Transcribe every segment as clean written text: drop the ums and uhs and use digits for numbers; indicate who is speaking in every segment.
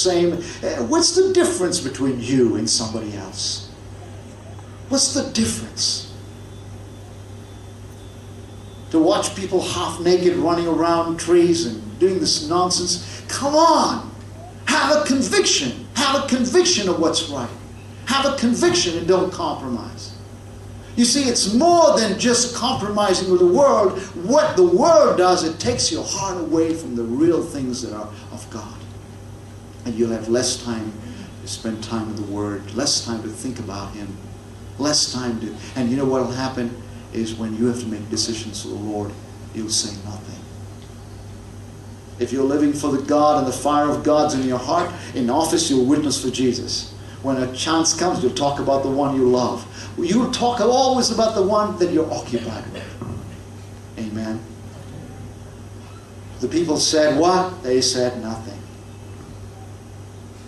Speaker 1: same. What's the difference between you and somebody else? What's the difference? To watch people half naked running around trees and doing this nonsense? Come on! Have a conviction. Have a conviction of what's right. Have a conviction and don't compromise. You see, it's more than just compromising with the world. What the world does, it takes your heart away from the real things that are of God. And you'll have less time to spend time in the Word, less time to think about Him, less time to... And you know what will happen is when you have to make decisions for the Lord, you'll say nothing. If you're living for the God and the fire of God's in your heart, in office you'll witness for Jesus. When a chance comes, you'll talk about the one you love. You'll talk always about the one that you're occupied with. Amen. The people said what? They said nothing.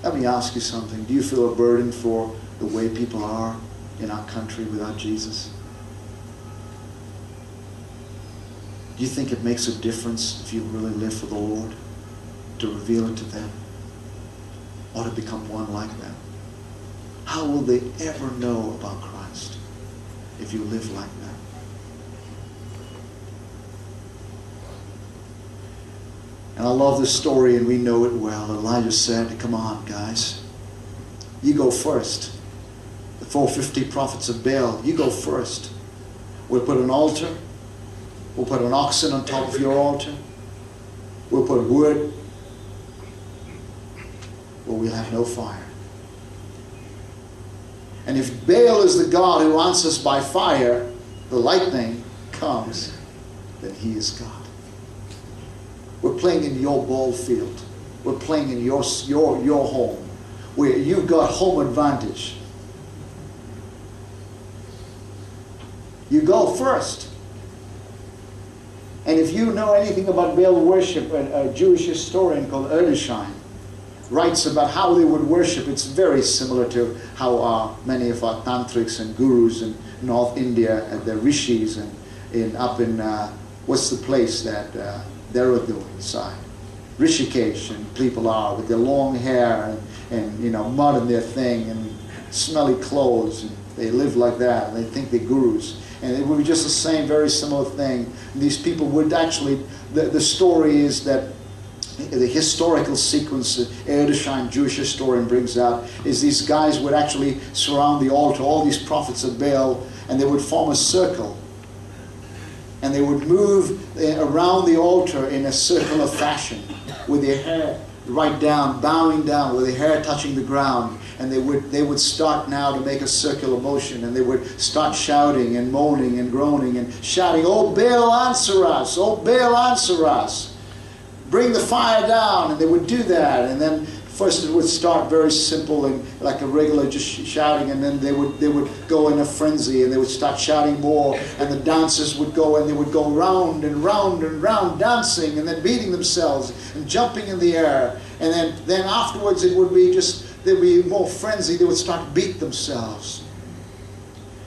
Speaker 1: Let me ask you something. Do you feel a burden for the way people are in our country without Jesus? Do you think it makes a difference if you really live for the Lord, to reveal it to them, or to become one like them? How will they ever know about Christ if you live like that? And I love this story, and we know it well. Elijah said, come on, guys. You go first. The 450 prophets of Baal, you go first. We'll put an altar. We'll put an oxen on top of your altar. We'll put wood. Well, we'll have no fire. And if Baal is the God who answers by fire, the lightning comes, then he is God. We're playing in your ball field. We're playing in your home, where you've got home advantage. You go first. And if you know anything about Baal worship, a Jewish historian called Erdeshine writes about how they would worship. It's very similar to how many of our tantrics and gurus in North India and the rishis and up in what's the place that Dehradun side, Rishikesh, and people are with their long hair and you know, mud in their thing and smelly clothes, and they live like that and they think they're gurus. And it would be just the same, very similar thing. And these people would actually, the story is that the historical sequence that Erdeshine, Jewish historian, brings out is these guys would actually surround the altar, all these prophets of Baal, and they would form a circle. And they would move around the altar in a circular fashion with their hair right down, bowing down, with their hair touching the ground. And they would start now to make a circular motion, and they would start shouting and moaning and groaning and shouting, "Oh Baal, answer us! Oh Baal, answer us! Bring the fire down!" And they would do that. And then first it would start very simple and like a regular just shouting, and then they would go in a frenzy and they would start shouting more, and the dancers would go and they would go round and round and round dancing and then beating themselves and jumping in the air. And then afterwards it would be just, there'd be more frenzy. They would start to beat themselves.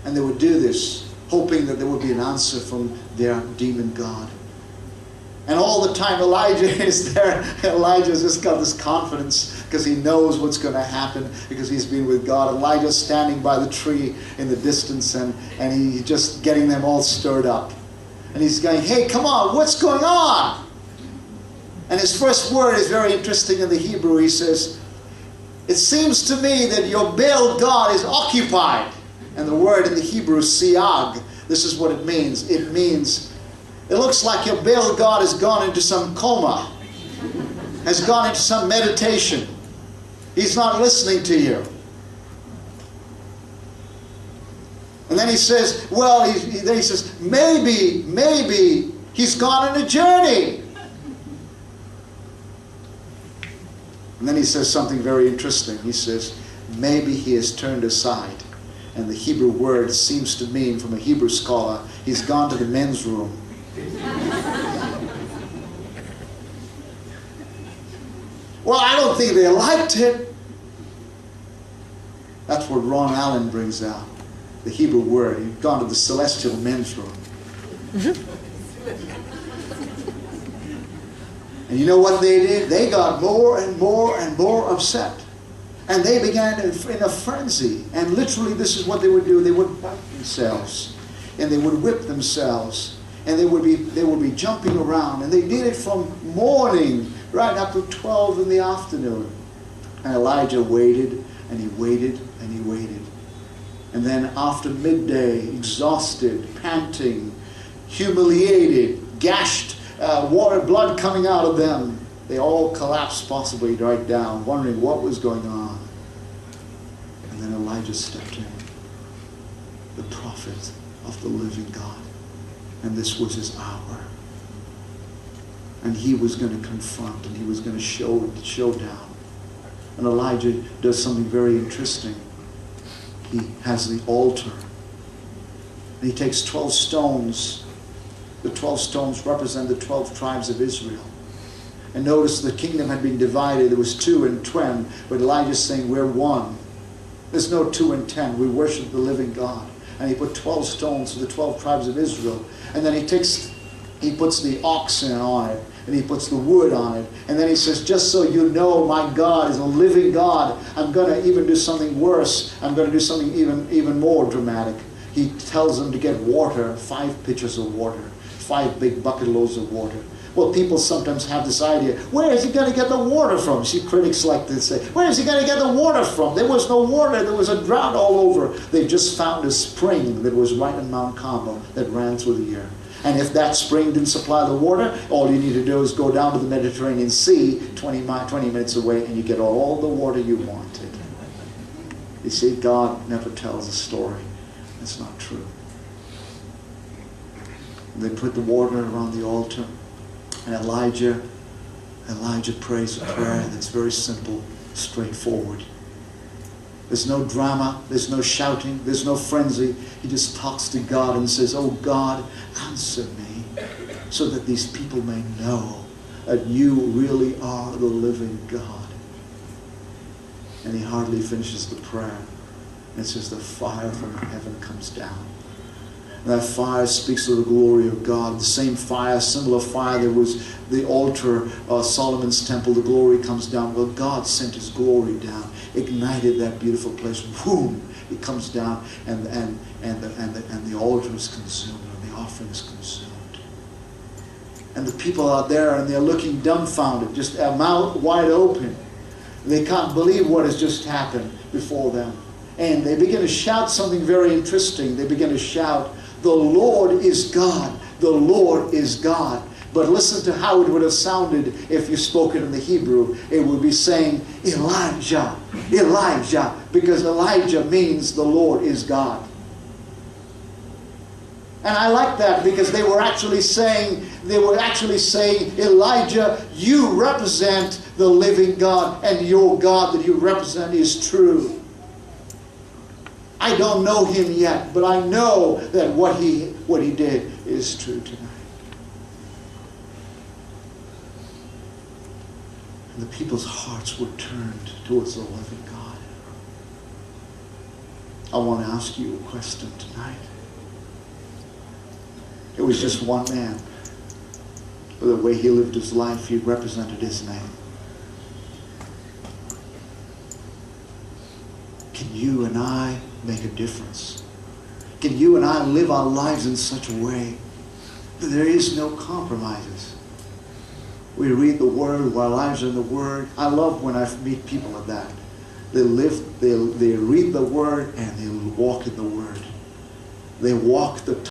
Speaker 1: And they would do this, hoping that there would be an answer from their demon god. And all the time Elijah is there. Elijah's just got this confidence because he knows what's going to happen because he's been with God. Elijah's standing by the tree in the distance, and he's just getting them all stirred up. And he's going, "Hey, come on, what's going on?" And his first word is very interesting in the Hebrew. He says, "It seems to me that your Baal God is occupied." And the word in the Hebrew, siag, this is what it means. It means, it looks like your Baal God has gone into some coma, has gone into some meditation. He's not listening to you. And then he says, well, he says, maybe he's gone on a journey. And then he says something very interesting. He says, maybe he has turned aside. And the Hebrew word seems to mean, from a Hebrew scholar, he's gone to the men's room. Well, I don't think they liked it. That's what Ron Allen brings out. The Hebrew word. He'd gone to the celestial men's room. And you know what they did? They got more and more and more upset. And they began in a frenzy. And literally this is what they would do. They would bite themselves. And they would whip themselves. And they would be jumping around. And they did it from morning right up to 12 in the afternoon. And Elijah waited, and he waited, and he waited. And then after midday, exhausted, panting, humiliated, gashed, blood coming out of them, they all collapsed possibly right down, wondering what was going on. And then Elijah stepped in, the prophet of the living God. And this was his hour. And he was going to confront, and he was going to show down. And Elijah does something very interesting. He has the altar. And he takes 12 stones. The 12 stones represent the 12 tribes of Israel. And notice the kingdom had been divided. There was 2 and 10. But Elijah's saying, we're one. There's no 2 and 10. We worship the living God. And he put 12 stones for the 12 tribes of Israel. And then he puts the oxen on it. And he puts the wood on it. And then he says, just so you know, my God is a living God. I'm going to even do something worse. I'm going to do something even more dramatic. He tells them to get water, 5 pitchers of water, 5 big bucket loads of water. Well, people sometimes have this idea, where is he going to get the water from? See, critics like to say, where is he going to get the water from? There was no water. There was a drought all over. They've just found a spring that was right in Mount Carmel that ran through the year. And if that spring didn't supply the water, all you need to do is go down to the Mediterranean Sea 20 minutes away, and you get all the water you wanted. You see, God never tells a story that's not true. They put the water around the altar, and Elijah prays a prayer that's very simple, straightforward. There's no drama, there's no shouting, there's no frenzy. He just talks to God and says, oh God, answer me so that these people may know that you really are the living God. And he hardly finishes the prayer. And it says the fire from heaven comes down. And that fire speaks of the glory of God. The same fire, similar fire, there was the altar, Solomon's temple, the glory comes down. Well, God sent his glory down, ignited that beautiful place. Boom! It comes down, and the altar is consumed, and the offering is consumed. And the people out there, and they're looking dumbfounded, just a mouth wide open. They can't believe what has just happened before them. And they begin to shout something very interesting. They begin to shout, the Lord is God. The Lord is God. But listen to how it would have sounded if you spoke it in the Hebrew. It would be saying, Elijah, Elijah, because Elijah means the Lord is God. And I like that because they were actually saying, Elijah, you represent the living God, and your God that you represent is true. I don't know him yet, but I know that what he did is true tonight. And the people's hearts were turned towards the living God. I want to ask you a question tonight. It was just one man. But the way he lived his life, he represented his name. Can you and I make a difference? Can you and I live our lives in such a way that there is no compromises? We read the Word, our lives are in the Word. I love when I meet people like that. They read the Word and they walk in the Word. They walk the